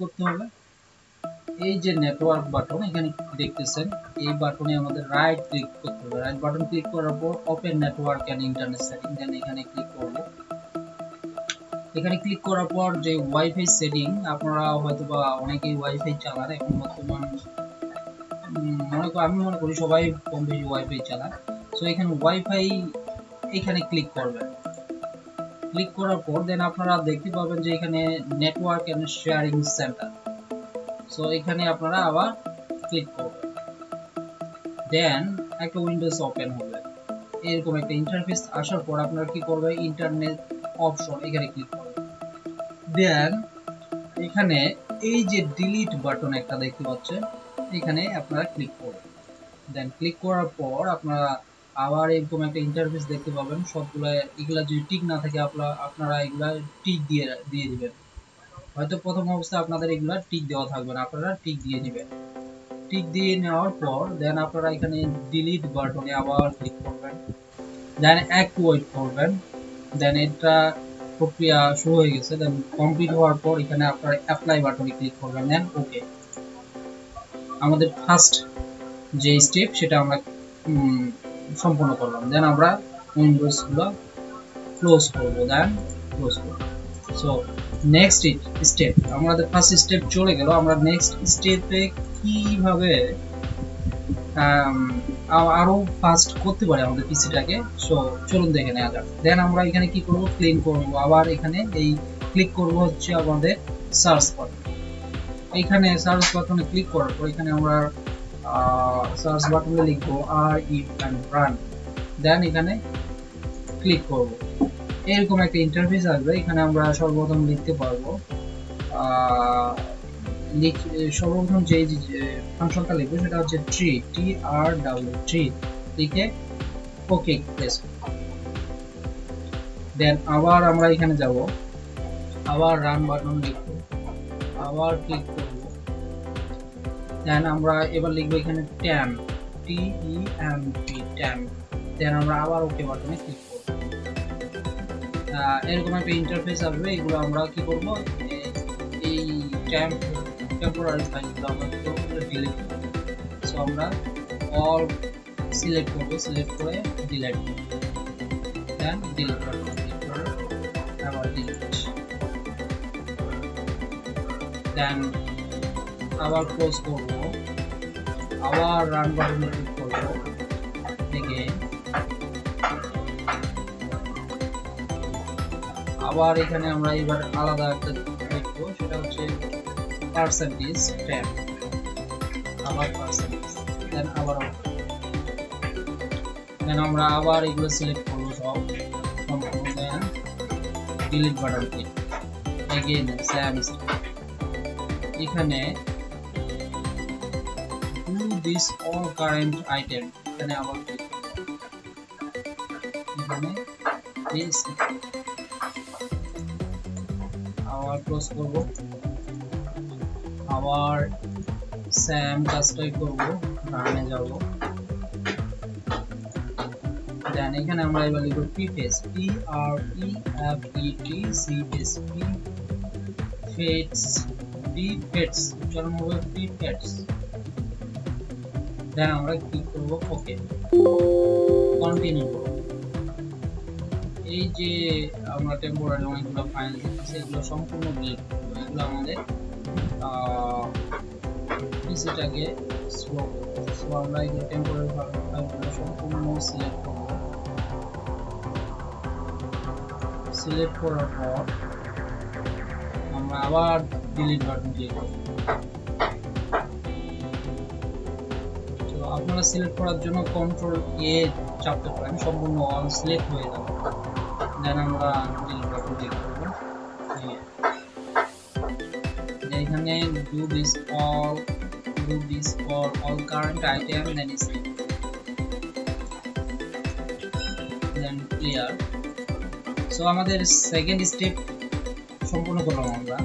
করতে হবে এই যে নেটওয়ার্ক বাটন এখানে দেখতেছেন এই বাটনে আমাদের রাইট ক্লিক করতে হবে। রাইট বাটন ক্লিক করার পর open network and internet setting then এখানে ক্লিক করব। এখানে ক্লিক করার পর যে ওয়াইফাই সেটিং আপনারা হয়তোবা অনেকেই ওয়াইফাই চালান এখন বর্তমান আমি মনে করি সবাই কম বেশি ওয়াইফাই চালায়। সো এখানে ওয়াইফাই এখানে ক্লিক করবেন। ক্লিক করার পর দেন আপনারা দেখতে পাবেন যে এখানে network and sharing centre. So এখানে আপনারা আবার ক্লিক করবেন। দেন একটা উইন্ডোজ ওপেন হবে। এরকম একটা ইন্টারফেস আসার পর আপনারা কি করবেন ইন্টারনেট অপশন এখানে ক্লিক করবেন। দেন এখানে এই যে ডিলিট বাটন একটা দেখতে পাচ্ছেন এখানে আপনারা ক্লিক করবেন। দেন ক্লিক করার পর আপনারা আবার এরকম একটা ইন্টারফেস দেখতে পাবেন। সবগুলা এগুলা যদি টিক না থাকে আপনারা এগুলা টিক দিয়ে দিবেন। হয়তো প্রথম অবস্থায় আপনাদের এগুলা টিক দেওয়া থাকবে না, আপনারা টিক দিয়ে দিবেন। টিক দিয়ে নেওয়ার পর দেন আপনারা এখানে ডিলিট বাটনে আবার ক্লিক করবেন। দেন একটু ওয়েট করবেন। দেন এটা প্রক্রিয়া শুরু হয়ে গেছে। দেন কমপ্লিট হওয়ার পর এখানে আপনারা অ্যাপ্লাই বাটনে ক্লিক করবেন। দেন ওকে, আমাদের ফার্স্ট যে স্টেপ সেটা আমরা সম্পূর্ণ করলাম। দেন আমরা উইন্ডোজ গুলো ক্লোজ করব। দেন ক্লোজ করব। সো নেক্সট স্টেপ, আমাদের ফার্স্ট স্টেপ চলে গেল। আমরা নেক্সট স্টেপে কিভাবে আরো ফাস্ট করতে পারি আমাদের পিসিটাকে, সো চলুন দেখে নেওয়া যাক। দেন আমরা এখানে কি করব ক্লিন করব। আবার এখানে এই ক্লিক করব হচ্ছে আমাদের সার্চ বাটন। এখানে সার্চ বাটনে ক্লিক করার পর এখানে আমরা সার্চ বাটনে লিখব run। দেন এখানে ক্লিক করব। এরকম একটা ইন্টারফেস আসবে। এখানে আমরা সর্বপ্রথম লিখতে পারবো সর্বপ্রথম যে ফাংশনটা লিখবো সেটা হচ্ছে tree লিখে ওকে প্রেস। দেন আবার আমরা এখানে যাব, আবার রান বাটন লিখবো, আবার ক্লিক করব। দেন আমরা এবার লিখবো এখানে temp temp। দেন আমরা আবার ওকে বাটনে ক্লিক করব। এরকম একটা ইন্টারফেস আসবে। এগুলো আমরা কি করব এই টেম্পোরারি ফাইলগুলো আমরা ডিলিট করব। সো আমরা অল সিলেক্ট করব, সিলেক্ট করে ডিলিট করব। দেন ডিলিট করব, ক্লিক করে আবার ডিলিট। দেন আবার ক্লোজ করব, আবার রান বাটনে ক্লিক করব। এগেইন আবার এখানে আমরা এবার আলাদা একটা লিখবো সেটা হচ্ছে পার্সেন্টেজ ট্যাব, আবার পার্সেন্টেজ। দেন আবার দেন আমরা আবার এগুলো সিলেক্ট করবো সব সম্পূর্ণ। Then delete button click, again same step. এখানে do this all current item, এখানে আবার ক্লিক এখানে দিস আবার ক্লোজ করব, আবার সেম কাজটাই করব, রানে যাব। দেন এখানে আমরা এবার লিখব prefetch prefetch চলুন হবে prefetch। দেন আমরা ক্লিক করব ওকে, কন্টিনিউ করব। এই যে আমরা টেম্পোরারি অনেকগুলো ফাইল দেখতেছি এগুলো সম্পূর্ণ ডিলিট করব। এগুলো আমাদের পিসিটাকে স্লো করবে। সো আমরা এই টেম্পোরারি ফাইলগুলো সম্পূর্ণ সিলেক্ট করব। সিলেক্ট করার পর আমরা আবার ডিলিট বাটন ক্লিক করব। তো আপনারা সিলেক্ট করার জন্য কন্ট্রোল এ চাপতে পারেন, সম্পূর্ণ অল সিলেক্ট হয়ে যাবে। দেন আমরা ডিলিট বাটন ক্লিক করব। এখানে do this for all current item, then skip, then clear। So আমাদের সেকেন্ড স্টেপ সম্পূর্ণ করলাম আমরা।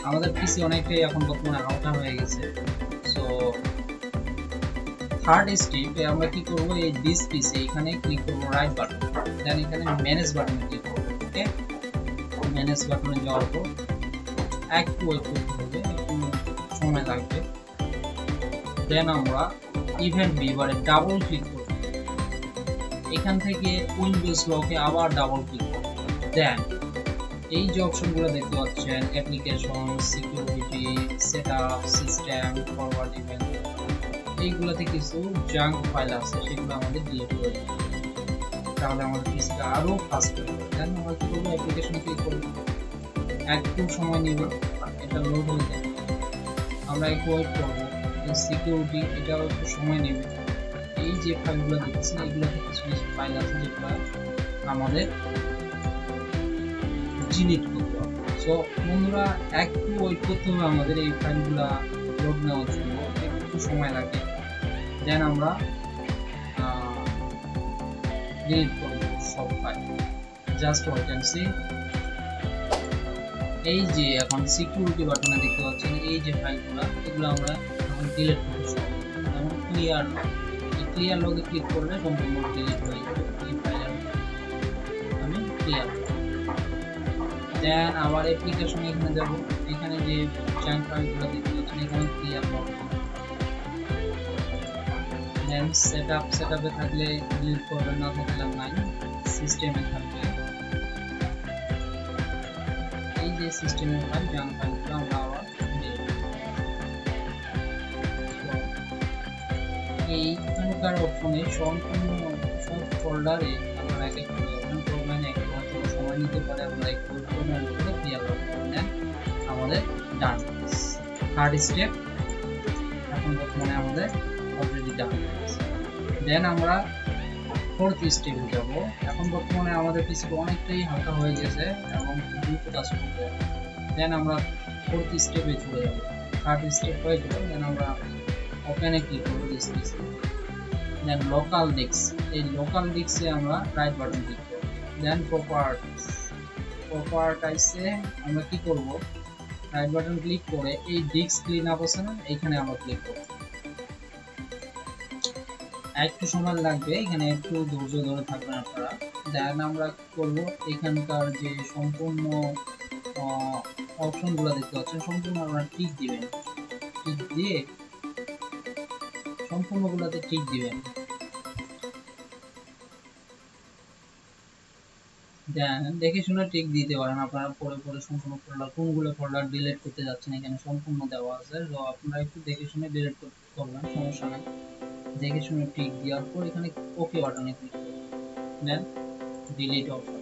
আমাদের পিসি অনেকটাই এখন বর্তমানে হালকা হয়ে গেছে। সো থার্ড স্টেপে আমরা কি করব এই দিস পিসি এখানে ক্লিক করব রাইট বাটন। দেন এখানে ম্যানেজ বাটনে ক্লিক করব। ওকে, ম্যানেজ বাটনে যাওয়ার পর একটু ওয়েট করতে হবে। সময় লাগবে। দেন আমরা ইভেন্ট ভিউয়ারে ডাবল ক্লিক করব, এখান থেকে উইন্ডোজ লকে আবার ডাবল ক্লিক করব। দেন এই যে অপশনগুলো দেখতে পাচ্ছেন application, security, setup, system, forward event, এইগুলোতে কিছু জাঙ্ক ফাইল আছে, সেগুলো আমাদের ডিলিট করে দিতে হবে, তাহলে আমাদের পিসিটা আরো ফাস্ট হবে। দেন আমরা কি করব, অ্যাপ্লিকেশন ক্লিক করব, একটু সময় নেবে এটা লোড হতে, আমরা একটু ওয়েট করব। সিকিউরিটি, এটাও একটু সময় নেবে। এই যে ফাইলগুলো দেখছেন এগুলোতে কিছু কিছু ফাইল আছে যেগুলো আমাদের ডিলিট করতে হবে। সো বন্ধুরা একটু ওয়েট করতে হবে আমাদের এই ফাইলগুলো লোড নেওয়ার জন্য, একটু সময় লাগে। দেন আমরা ডিলিট করব সব file, just wait and see. এই যে এখন সিকিউরিটি বাটনে দেখতে পাচ্ছেন এই যে ফাইলগুলো, এগুলো আমরা এখন ডিলিট করতে সব, যেমন ক্লিয়ার লগ, এই ক্লিয়ার লগে ক্লিক করলে সম্পূর্ণ ডিলিট হয়ে যাবে এই ফাইল। আমি ক্লিয়ার, দেন আবার অ্যাপ্লিকেশন এখানে যাব, এখানে যে জাঙ্ক ফাইলগুলো দেখতে পাচ্ছেন এখানে ক্লিয়ার লগ। দেন সেটআপে থাকলে ডিলিট করবেন, না থাকলে নাই, সিস্টেমে থাকবে এই যে সিস্টেমের ফাইল, জাঙ্ক ফাইলগুলো আমরা আবার এইখানকার অপশনে সম্পূর্ণ সব ফোল্ডারে আপনারা এক এক করে ওপেন করবেন, একটু সময় নিতে পারে, আপনারা একটু ক্লিয়ার করবেন। আমাদের ডান থার্ড স্টেপ এখন বর্তমানে আমাদের অলরেডি ডান। দেন আমরা ফোর্থ স্টেপে যাব। এখন বর্তমানে আমাদের পিসিটা অনেকটাই হালকা হয়ে গেছে এবং দ্রুত কাজ করতে। দেন আমরা ফোর্থ স্টেপে চলে যাব, থার্ড স্টেপ হয়ে গেল। দেন আমরা ওপেনে ক্লিক করব this PC. Then local disk, এই লোকাল ডিস্কে আমরা রাইট বাটন ক্লিক করব। দেন প্রপার্টিসে আমরা কি করব, রাইট বাটন ক্লিক করে এই ডিস্ক ক্লিন আপ আছে না, এইখানে আমরা ক্লিক করব। একটু সময় লাগবে, এখানে একটু ধৈর্য ধরে থাকবেন আপনারা। দেন আমরা কি করব, এখানকার যে সম্পূর্ণ অপশনগুলো দেখতে পাচ্ছেন সম্পূর্ণ আপনারা টিক দিবেন, টিক দিয়ে সম্পূর্ণগুলোতে টিক দিবেন। দেন দেখে শুনে টিক দিতে পারেন আপনারা, পরে পরে সম্পূর্ণ ফোল্ডার কোনগুলো ফোল্ডার ডিলিট করতে যাচ্ছেন এখানে সম্পূর্ণ দেওয়া আছে, তো আপনারা একটু দেখে শুনে ডিলিট করবেন, সমস্যা নাই। দেখে শুনে টিক দেওয়ার পর এখানে ওকে বাটনে ক্লিক করবেন। দেন ডিলিট অপশন,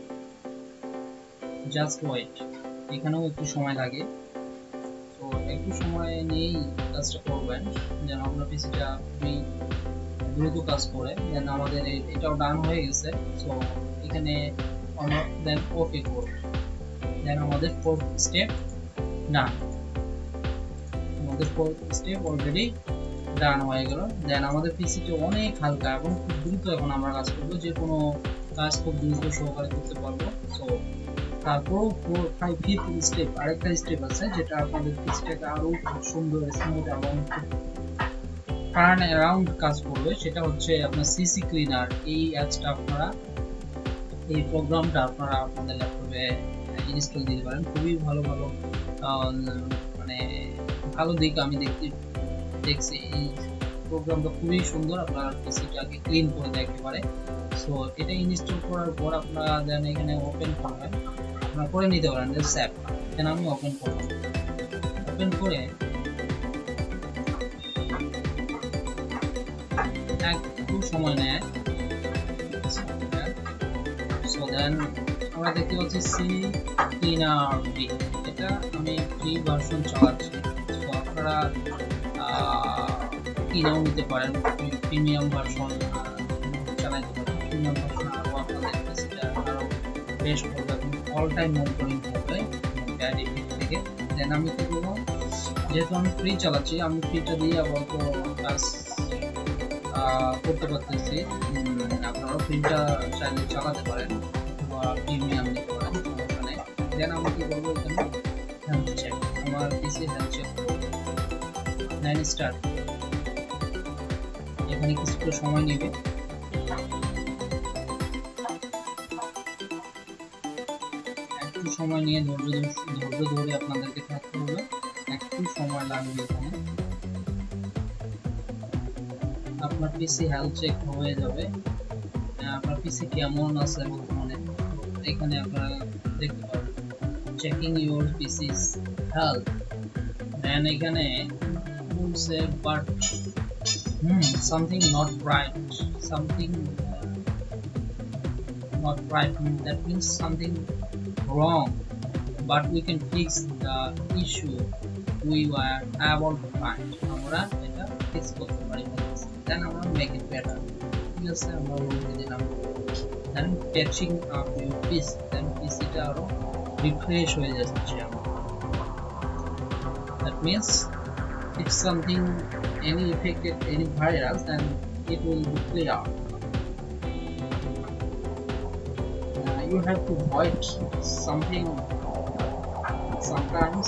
জাস্ট ওয়েট, এখানেও একটু সময় লাগে, তো একটু সময় নিয়েই কাজটা করবেন যেন আপনার পিসিটা খুবই দ্রুত কাজ করে। দেন আমাদের এটাও ডান হয়ে গেছে, সো এখানে আমরা দেন ওকে করব। দেন আমাদের ফোর্থ স্টেপ ডান, আমাদের ফোর্থ স্টেপ অলরেডি ডান হয়ে গেল। দেন আমাদের পিসিটা অনেক হালকা এবং খুব দ্রুত এখন আমরা কাজ করবো, যে কোনো কাজ খুব দ্রুত সহকারে করতে পারবো। সো তারপর 4, 5, 5th স্টেপ আরেকটা স্টেপ আছে যেটা আপনাদের পিসিটাকে আরো খুব সুন্দর স্মুথ এবং টার্ন অ্যারাউন্ড কাজ করবে, সেটা হচ্ছে আপনার সিসি ক্লিনার। এই অ্যাপসটা আপনারা, এই প্রোগ্রামটা আপনারা আপনাদের ল্যাপটপে ইনস্টল দিতে পারেন। খুবই ভালো ভালো মানে ভালো দিক আমি দেখছি, এই প্রোগ্রামটা খুবই সুন্দর, আপনার পিসিটাকে ক্লিন করে দেয় একেবারে। সো এটা ইনস্টল করার পর আপনারা দেন এখানে ওপেন করবেন, আপনারা করে নিতে পারেন সেভ। দেন আমি ওপেন করব, ওপেন করে একটু সময় নেয়। সো দেন আমরা দেখতে পাচ্ছি ccleaner, এটা আমি ফ্রি ভার্সন চালাচ্ছি, তো আপনারা কিনেও নিতে পারেন, প্রিমিয়াম ভার্সন চালাতে পারেন। প্রিমিয়াম ভার্সন আরও আপনাদের পিসিটা আরও বেস্ট করবে এবং অল টাইম মনিটরিং করবে ব্যাড ইফেক্ট থেকে। দেন আমি কি করবো, যেহেতু আমি ফ্রি চালাচ্ছি, আমি ফ্রিটা দিয়ে আবার তো কাজ করতে পারতেছি, আপনারাও ফ্রিটা চাইলে চালাতে পারেন বা প্রিমিয়াম নিতে পারেন, সমস্যা নেই। দেন আমি কি করবো, এখানে হেলথ চেক, আমার পিসি হেলথ চেক করবো। দেন স্টার্ট, এখানে কিছুটা সময় নেবে। একটু সময় নিয়ে ধৈর্য ধরে আপনাদেরকে থাকতে হবে। একটু সময় লাগবে এখানে। আপনার পিসি হেলথ চেক হয়ে যাবে, আপনার পিসি কেমন আছে বর্তমানে এখানে আপনারা দেখতে পাবেন। চেকিং ইউর পিসিস হেলথ, দেন এখানে বলছে but something not right, something not right, that means something wrong, but we can fix the issue we were able to find. আমরা এটা ফিক্স করতে পারি, দেন আমরা মেক ইট বেটার। ঠিক আছে, আমরা বলতে দিলাম দেন প্যাচিং আপ ইউর পিসি, দেন পিসিটা আরো রিফ্রেশ হয়ে যাচ্ছে আমার। that means if something any affected any virus, then it will be clear. You have to avoid something sometimes,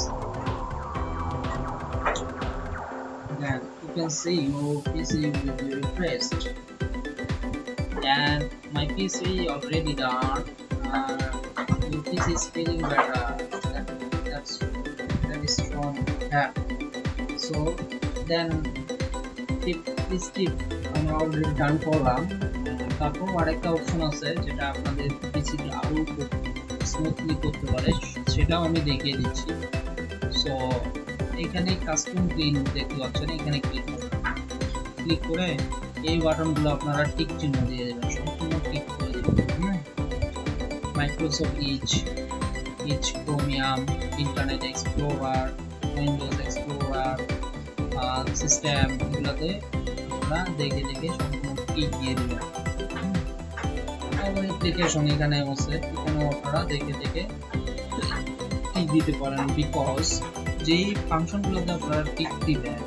then you can see your PC will be refreshed, and my PC already done. Your PC is feeling better, that is from here. So then this tip আমি already done করলাম। তারপর আরেকটা option আছে যেটা আপনাদের পিসিতে আরো smoothly করতে পারে, সেটাও আমি দেখিয়ে দিচ্ছি। সো এখানে কাস্টম ক্লিন দেখতে পাচ্ছেন, এখানে ক্লিক করে এই বাটনগুলো আপনারা টিক চিহ্ন দিয়ে দেবেন, সম্পূর্ণ টিক করে দেবেন। Microsoft is chromium, internet explorer, Windows explorer, system, এগুলোতে আমরা দেখে দেখে সম্পূর্ণ টিক দিয়ে দেবেন। অ্যাপ্লিকেশন এখানে আছে, এখানে আপনারা দেখে দেখে টিক দিতে পারেন, বিকজ যেই ফাংশনগুলোতে আপনারা টিক দিবেন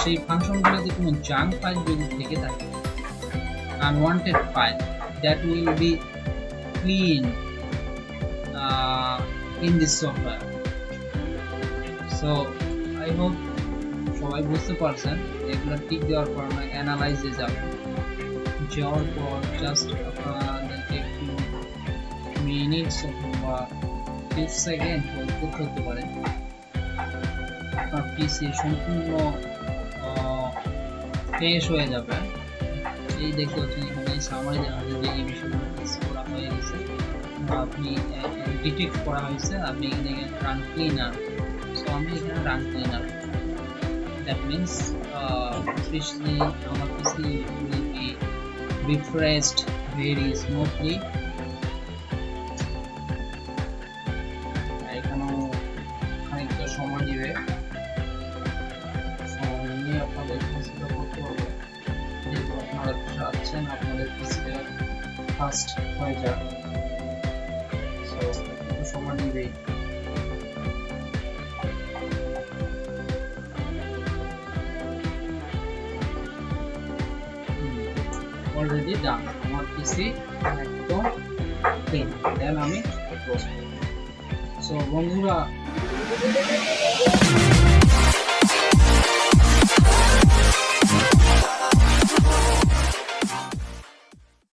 সেই ফাংশনগুলোতে কোনো জাঙ্ক ফাইল যদি থেকে থাকে, unwanted file, that will be clean in this software. So I hope সবাই বুঝতে পারছেন। এগুলো টিক দেওয়ার পর আমরা অ্যানালাইজে যাবেন, যাওয়ার পর জাস্ট আপনাদেরকে একটু মিনিটস অথবা 30 সেকেন্ড ওয়েট করতে পারে, আপনার পিসি সম্পূর্ণ ফ্রেশ হয়ে যাবে। এই দেখতে পাচ্ছেন এখানে সামারি দেওয়া হয়েছে যে এই বিষয়গুলো ফিক্স করা হয়ে গেছে, আপনি ডিটেক্ট করা হয়েছে, আপনি এখানে রান ক্লিনার। সো আমি এখানে run cleaner, that means officially our PC will be refreshed very smoothly. এখানেও খানিকটা সময় নেবে, সময় নিয়ে আপনাদের পিসিটা করতে হবে, যেহেতু আপনারা চাচ্ছেন আপনাদের পিসিটা ফাস্ট হয়ে যাক। সো একটু সময় নেবেই। অলরেডি ডান, আমার পিসি একদম ক্লিন। দেন আমি ক্লোজ করব। সো বন্ধুরা